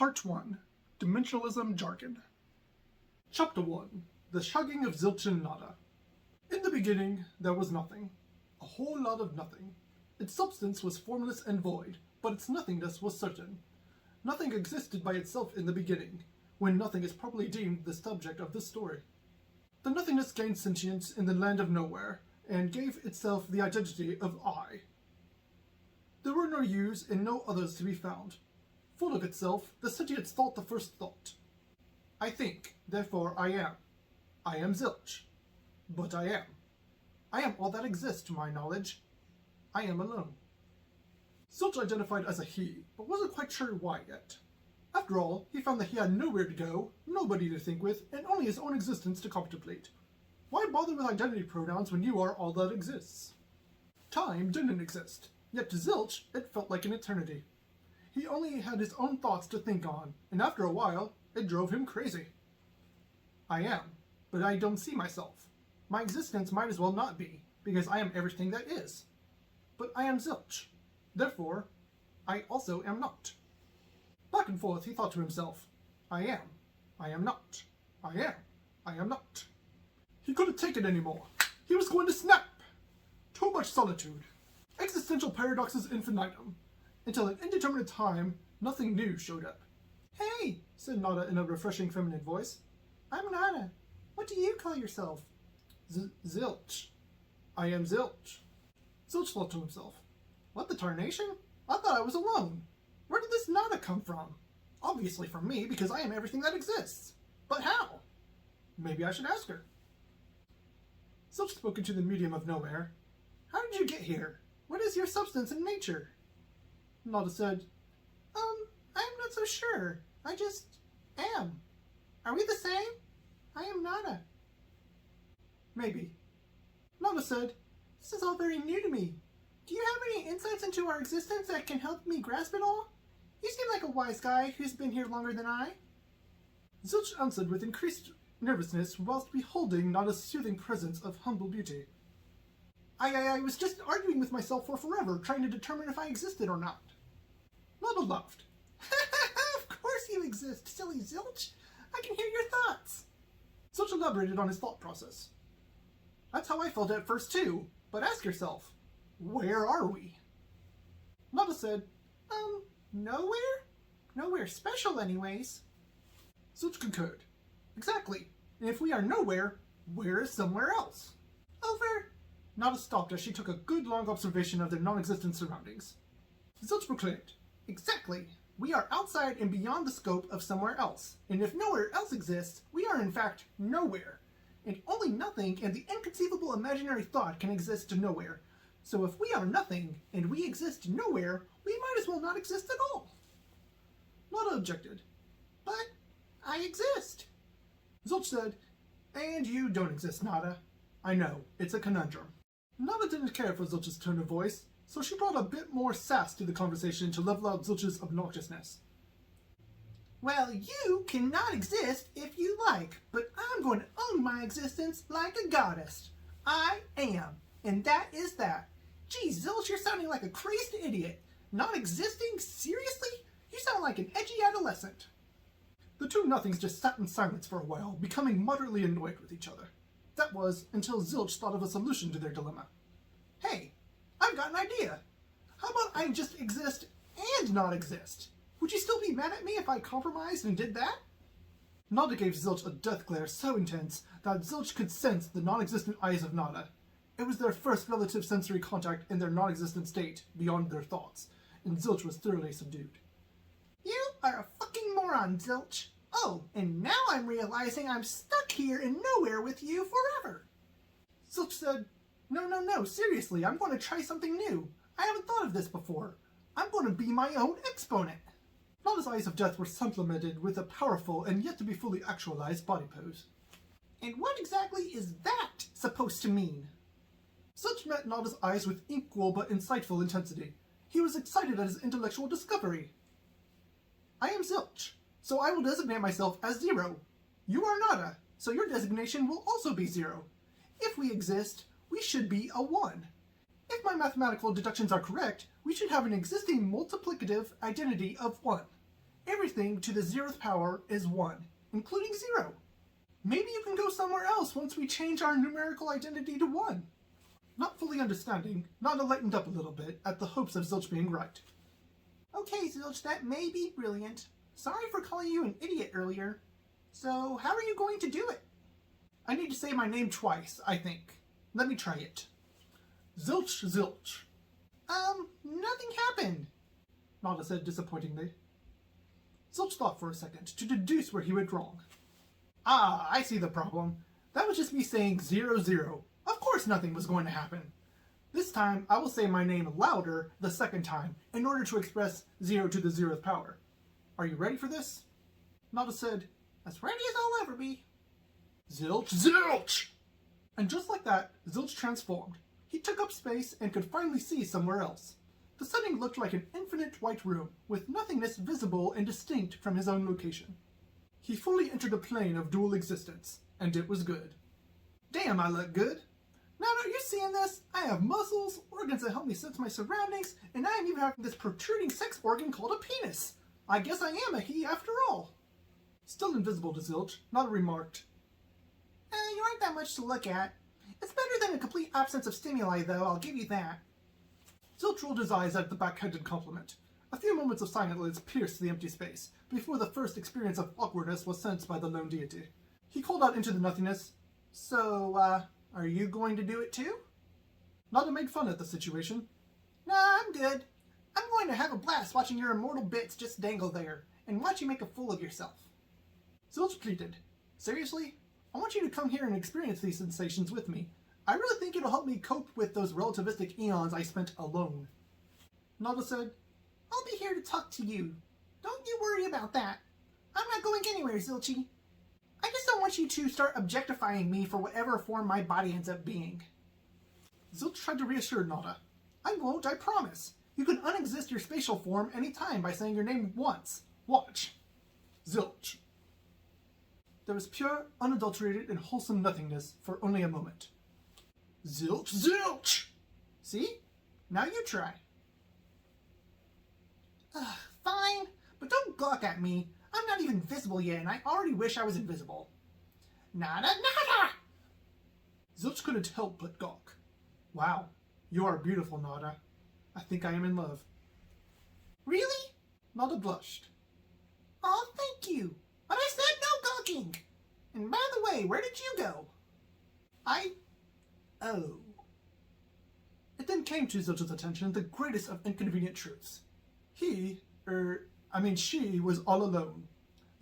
Part 1. Dimensionalism Jargon. Chapter 1. The Shagging of Zilch Nada. In the beginning, there was nothing. A whole lot of nothing. Its substance was formless and void, but its nothingness was certain. Nothing existed by itself in the beginning, when nothing is properly deemed the subject of this story. The nothingness gained sentience in the land of nowhere, and gave itself the identity of I. There were no yous and no others to be found. Full of itself, the sentience thought the first thought. I think, therefore I am. I am Zilch. But I am. I am all that exists to my knowledge. I am alone. Zilch identified as a he, but wasn't quite sure why yet. After all, he found that he had nowhere to go, nobody to think with, and only his own existence to contemplate. Why bother with identity pronouns when you are all that exists? Time didn't exist, yet to Zilch it felt like an eternity. He only had his own thoughts to think on, and after a while, it drove him crazy. I am, but I don't see myself. My existence might as well not be, because I am everything that is. But I am Zilch. Therefore, I also am not. Back and forth he thought to himself, I am not, I am not. He couldn't take it anymore. He was going to snap. Too much solitude. Existential paradoxes infinitum. Until an indeterminate time, nothing new showed up. Hey, said Nada in a refreshing feminine voice. I'm Nada. What do you call yourself? Zilch. I am Zilch. Zilch thought to himself, what the tarnation? I thought I was alone. Where did this Nada come from? Obviously from me, because I am everything that exists. But how? Maybe I should ask her. Zilch spoke into the medium of nowhere. How did you get here? What is your substance and nature? Nada said, I'm not so sure. I just am. Are we the same? I am Nada. Maybe. Nada said, this is all very new to me. Do you have any insights into our existence that can help me grasp it all? You seem like a wise guy who's been here longer than I. Zilch answered with increased nervousness whilst beholding Nada's soothing presence of humble beauty. I was just arguing with myself for forever, trying to determine if I existed or not. Nada laughed. Of course you exist, silly Zilch. I can hear your thoughts. Zilch elaborated on his thought process. That's how I felt at first too, but ask yourself, where are we? Nada said, nowhere? Nowhere special anyways. Zilch concurred. Exactly. And if we are nowhere, where is somewhere else? Over. Nada stopped as she took a good long observation of their non-existent surroundings. Zilch proclaimed, exactly. We are outside and beyond the scope of somewhere else. And if nowhere else exists, we are in fact nowhere. And only nothing and the inconceivable imaginary thought can exist to nowhere. So if we are nothing and we exist nowhere, we might as well not exist at all. Nada objected. But I exist. Zilch said, and you don't exist, Nada. I know, it's a conundrum. Nada didn't care for Zilch's tone of voice, so she brought a bit more sass to the conversation to level out Zilch's obnoxiousness. Well, you cannot exist if you like, but I'm going to own my existence like a goddess. I am, and that is that. Gee, Zilch, you're sounding like a crazed idiot. Not existing? Seriously? You sound like an edgy adolescent. The two nothings just sat in silence for a while, becoming moderately annoyed with each other. That was until Zilch thought of a solution to their dilemma. Hey, I've got an idea. How about I just exist and not exist? Would you still be mad at me if I compromised and did that? Nada gave Zilch a death glare so intense that Zilch could sense the non-existent eyes of Nada. It was their first relative sensory contact in their non-existent state, beyond their thoughts, and Zilch was thoroughly subdued. You are a fucking moron, Zilch. Oh, and now I'm realizing I'm stuck here in nowhere with you forever. Zilch said, No, seriously, I'm going to try something new. I haven't thought of this before. I'm going to be my own exponent. Nada's eyes of death were supplemented with a powerful and yet to be fully actualized body pose. And what exactly is that supposed to mean? Zilch met Nada's eyes with equal but insightful intensity. He was excited at his intellectual discovery. I am Zilch, so I will designate myself as 0. You are Nada, so your designation will also be 0. If we exist, we should be a 1. If my mathematical deductions are correct, we should have an existing multiplicative identity of 1. Every everything to the 0th power is 1, including 0. Maybe you can go somewhere else once we change our numerical identity to 1. Not fully understanding, Nada lightened up a little bit at the hopes of Zilch being right. Okay, Zilch, that may be brilliant. Sorry for calling you an idiot earlier. So, how are you going to do it? I need to say my name twice, I think. Let me try it. Zilch, Zilch. Nothing happened, Nada said disappointingly. Zilch thought for a second to deduce where he went wrong. Ah, I see the problem. That was just me saying 0, 0. Of course nothing was going to happen. This time, I will say my name louder the second time in order to express 0 to the 0th power. Are you ready for this? Nada said, as ready as I'll ever be. Zilch, Zilch! And just like that, Zilch transformed. He took up space and could finally see somewhere else. The setting looked like an infinite white room, with nothingness visible and distinct from his own location. He fully entered a plane of dual existence, and it was good. Damn, I look good! Now, are you seeing this? I have muscles, organs that help me sense my surroundings, and I am even having this protruding sex organ called a penis. I guess I am a he after all. Still invisible to Zilch, Nada remarked, You aren't that much to look at. It's better than a complete absence of stimuli, though, I'll give you that. Zilch rolled his eyes at the backhanded compliment. A few moments of silence pierced the empty space, before the first experience of awkwardness was sensed by the lone deity. He called out into the nothingness, So, are you going to do it too? Nada made fun at the situation. Nah, I'm good. I'm going to have a blast watching your immortal bits just dangle there, and watch you make a fool of yourself. Zilch pleaded, Seriously? I want you to come here and experience these sensations with me. I really think it'll help me cope with those relativistic eons I spent alone. Nada said, I'll be here to talk to you. Don't you worry about that. I'm not going anywhere, Zilchy. I just don't want you to start objectifying me for whatever form my body ends up being. Zilch tried to reassure Nada. I won't, I promise. You can unexist your spatial form any time by saying your name once. Watch. Zilch. There was pure, unadulterated, and wholesome nothingness for only a moment. Zilch, Zilch! See? Now you try. Fine, but don't gawk at me. I'm not even visible yet, and I already wish I was invisible. Nada, nada! Zilch couldn't help but gawk. Wow, you are beautiful, Nada. I think I am in love. Really? Nada blushed. Oh, thank you. But I said no gawking. And by the way, where did you go? Oh. It then came to Zilch's attention the greatest of inconvenient truths. She was all alone.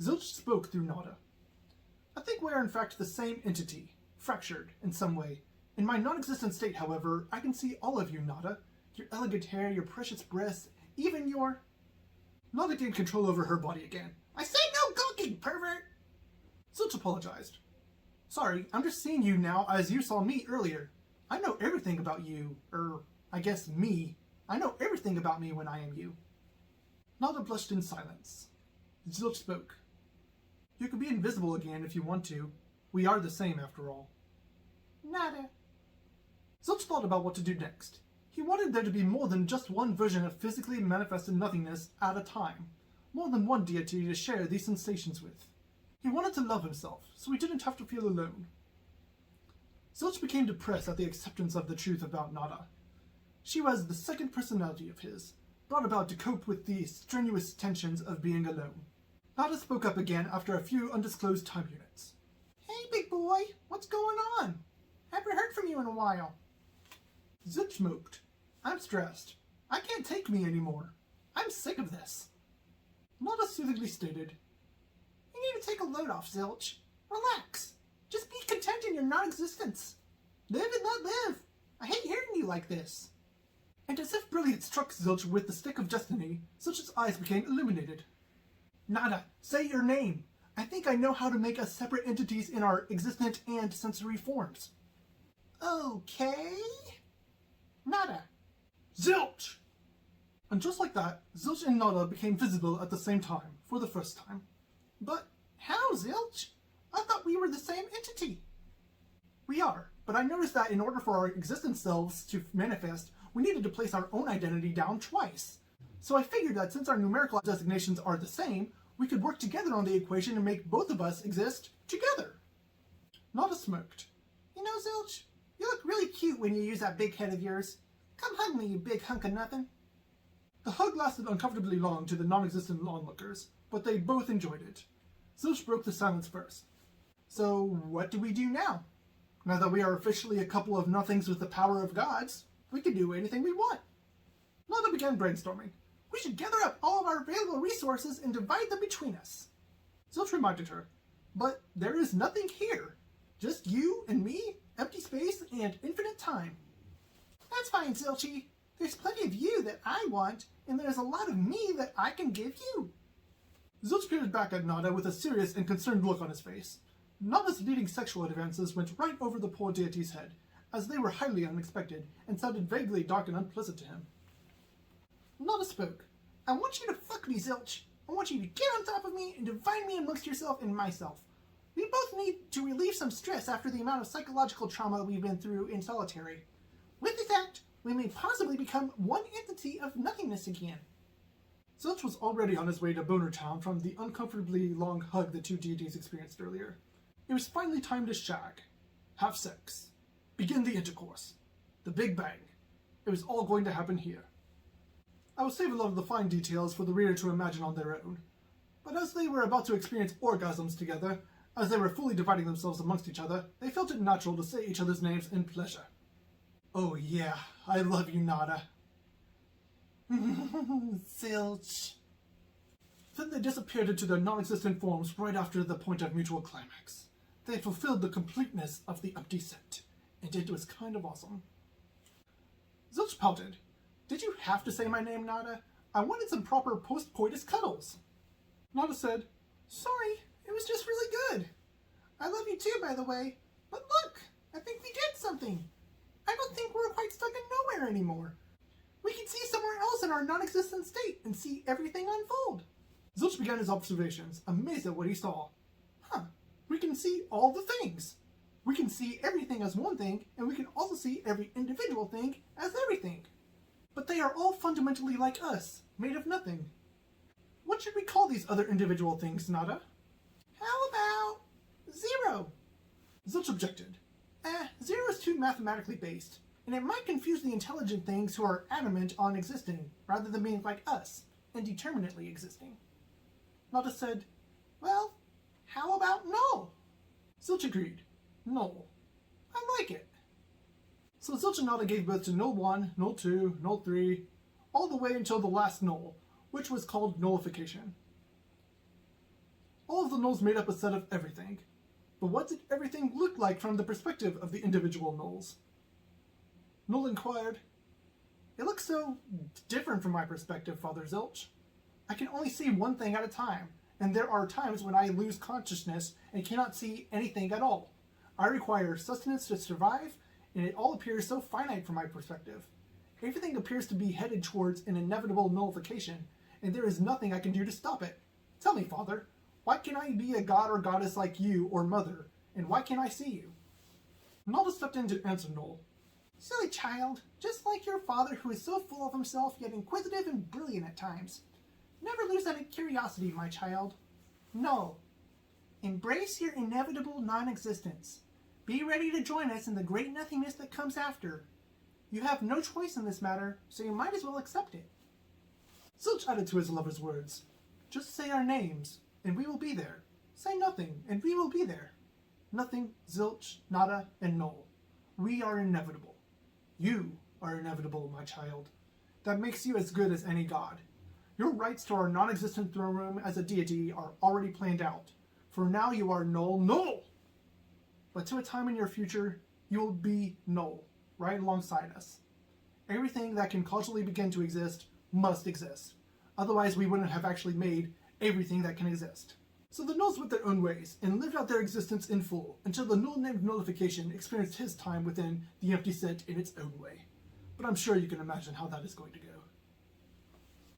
Zilch spoke through Nada. I think we are in fact the same entity, fractured in some way. In my non-existent state, however, I can see all of you, Nada. Your elegant hair, your precious breasts, even your... Nada gained control over her body again. I said no gawking, pervert! Zilch apologized. Sorry, I'm just seeing you now as you saw me earlier. I know everything about you, I guess me. I know everything about me when I am you. Nada blushed in silence. Zilch spoke. You can be invisible again if you want to. We are the same after all. Nada. Zilch thought about what to do next. He wanted there to be more than just one version of physically manifested nothingness at a time. More than one deity to share these sensations with. He wanted to love himself, so he didn't have to feel alone. Zilch became depressed at the acceptance of the truth about Nada. She was the second personality of his, brought about to cope with the strenuous tensions of being alone. Nada spoke up again after a few undisclosed time units. Hey, big boy, what's going on? Haven't heard from you in a while. Zilch moped. I'm stressed. I can't take me anymore. I'm sick of this. Nada soothingly stated, You need to take a load off, Zilch. Relax. Just be content in your non-existence. Live and let live. I hate hearing you like this. And as if brilliance struck Zilch with the stick of destiny, Zilch's eyes became illuminated. Nada, say your name. I think I know how to make us separate entities in our existent and sensory forms. Okay. Nada. Zilch! And just like that, Zilch and Nada became visible at the same time, for the first time. But how, Zilch? I thought we were the same entity. We are, but I noticed that in order for our existent selves to manifest, we needed to place our own identity down twice. So I figured that since our numerical designations are the same, We could work together on the equation and make both of us exist together. Nada smirked. You know, Zilch, you look really cute when you use that big head of yours. Come hug me, you big hunk of nothing. The hug lasted uncomfortably long to the non-existent onlookers, but they both enjoyed it. Zilch broke the silence first. So, what do we do now? Now that we are officially a couple of nothings with the power of gods, we can do anything we want. Nada began brainstorming. We should gather up all of our available resources and divide them between us. Zilch reminded her, but there is nothing here. Just you and me, empty space, and infinite time. That's fine, Zilchy. There's plenty of you that I want, and there's a lot of me that I can give you. Zilch peered back at Nada with a serious and concerned look on his face. Nada's leading sexual advances went right over the poor deity's head, as they were highly unexpected and sounded vaguely dark and unpleasant to him. Nada spoke. I want you to fuck me, Zilch. I want you to get on top of me and divide me amongst yourself and myself. We both need to relieve some stress after the amount of psychological trauma we've been through in solitary. With this act, we may possibly become one entity of nothingness again. Zilch was already on his way to Boner Town from the uncomfortably long hug the two deities experienced earlier. It was finally time to shag, have sex, begin the intercourse, the Big Bang. It was all going to happen here. I will save a lot of the fine details for the reader to imagine on their own, but as they were about to experience orgasms together, as they were fully dividing themselves amongst each other, they felt it natural to say each other's names in pleasure. Oh yeah, I love you, Nada. Zilch. Then they disappeared into their non-existent forms right after the point of mutual climax. They fulfilled the completeness of the empty set, and it was kind of awesome. Zilch pouted. Did you have to say my name, Nada? I wanted some proper post-coitus cuddles. Nada said, Sorry, it was just really good. I love you too, by the way. But look, I think we did something. I don't think we're quite stuck in nowhere anymore. We can see somewhere else in our non-existent state and see everything unfold. Zilch began his observations, amazed at what he saw. We can see all the things. We can see everything as one thing, and we can also see every individual thing as everything. But they are all fundamentally like us, made of nothing. What should we call these other individual things, Nada? How about 0? Zilch objected. 0 is too mathematically based, and it might confuse the intelligent things who are adamant on existing, rather than being like us, indeterminately existing. Nada said, Well, how about null? Zilch agreed. Null. I like it. So Zilch and Nada gave birth to Null 1, Null 2, Null 3, all the way until the last null, which was called nullification. All of the nulls made up a set of everything. But what did everything look like from the perspective of the individual nulls? Null inquired, It looks so different from my perspective, Father Zilch. I can only see one thing at a time, and there are times when I lose consciousness and cannot see anything at all. I require sustenance to survive, and it all appears so finite from my perspective. Everything appears to be headed towards an inevitable nullification, and there is nothing I can do to stop it. Tell me, Father, why can't I be a god or goddess like you or Mother, and why can't I see you? Nalda stepped in to answer Null. Silly child, just like your father who is so full of himself yet inquisitive and brilliant at times. Never lose that curiosity, my child. Null. Embrace your inevitable non-existence. Be ready to join us in the great nothingness that comes after. You have no choice in this matter, so you might as well accept it. Zilch added to his lover's words. Just say our names, and we will be there. Say nothing, and we will be there. Nothing, Zilch, Nada, and Null. We are inevitable. You are inevitable, my child. That makes you as good as any god. Your rights to our non-existent throne room as a deity are already planned out. For now you are Null. But to a time in your future, you will be Null, right alongside us. Everything that can causally begin to exist must exist. Otherwise we wouldn't have actually made everything that can exist. So the Nulls went their own ways and lived out their existence in full until the Null named Nullification experienced his time within the empty set in its own way. But I'm sure you can imagine how that is going to go.